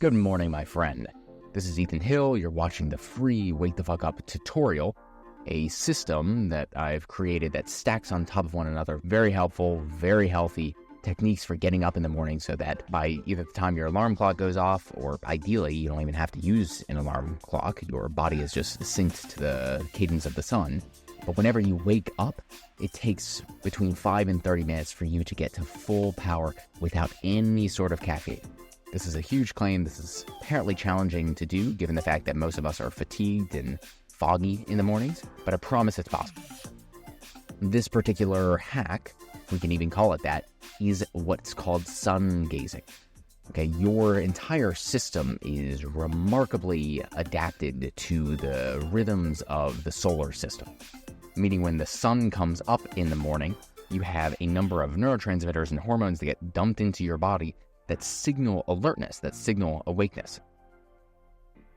Good morning, my friend. This is Ethan Hill. You're watching the free Wake the Fuck Up tutorial, a system that I've created that stacks on top of one another. Very helpful, very healthy techniques for getting up in the morning so that by either the time your alarm clock goes off, or ideally you don't even have to use an alarm clock, your body is just synced to the cadence of the sun. But whenever you wake up, it takes between 5 and 30 minutes for you to get to full power without any sort of caffeine. This is a huge claim. This is apparently challenging to do, given the fact that most of us are fatigued and foggy in the mornings, but I promise it's possible. This particular hack, we can even call it that, is what's called sun gazing. Okay, your entire system is remarkably adapted to the rhythms of the solar system. Meaning when the sun comes up in the morning, you have a number of neurotransmitters and hormones that get dumped into your body that signal alertness, that signal awakeness.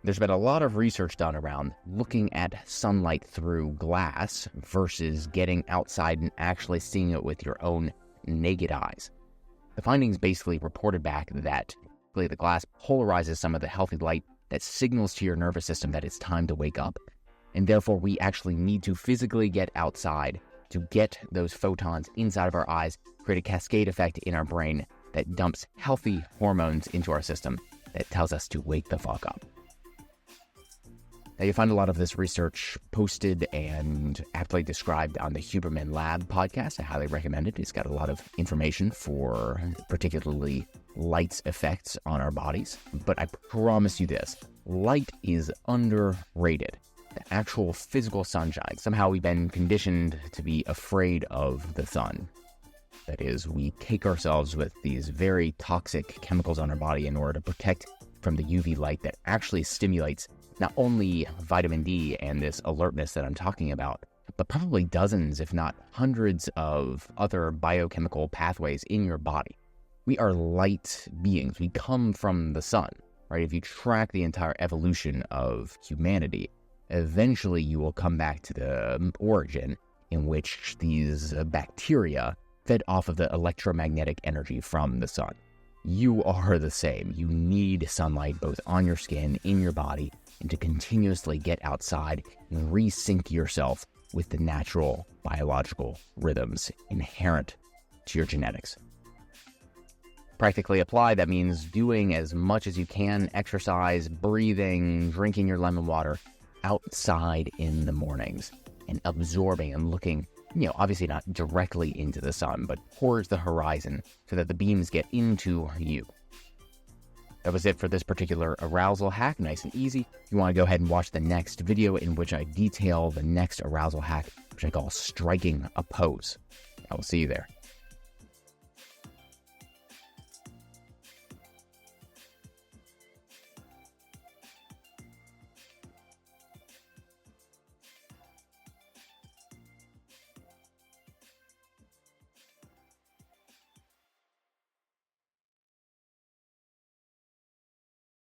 There's been a lot of research done around looking at sunlight through glass versus getting outside and actually seeing it with your own naked eyes. The findings basically reported back that the glass polarizes some of the healthy light that signals to your nervous system that it's time to wake up, and therefore we actually need to physically get outside to get those photons inside of our eyes, create a cascade effect in our brain that dumps healthy hormones into our system that tells us to wake the fuck up. Now, you find a lot of this research posted and aptly described on the Huberman Lab podcast. I highly recommend it. It's got a lot of information for particularly light's effects on our bodies. But I promise you this, light is underrated. The actual physical sunshine. Somehow we've been conditioned to be afraid of the sun. That is, we cake ourselves with these very toxic chemicals on our body in order to protect from the UV light that actually stimulates not only vitamin D and this alertness that I'm talking about, but probably dozens, if not hundreds of other biochemical pathways in your body. We are light beings. We come from the sun, right? If you track the entire evolution of humanity, eventually you will come back to the origin in which these bacteria fed off of the electromagnetic energy from the sun. You are the same. You need sunlight both on your skin, in your body, and to continuously get outside and resync yourself with the natural biological rhythms inherent to your genetics. Practically applied, that means doing as much as you can, exercise, breathing, drinking your lemon water outside in the mornings and absorbing and looking, obviously not directly into the sun, but towards the horizon so that the beams get into you. That was it for this particular arousal hack, nice and easy. You want to go ahead and watch the next video in which I detail the next arousal hack, which I call striking a pose. I will see you there.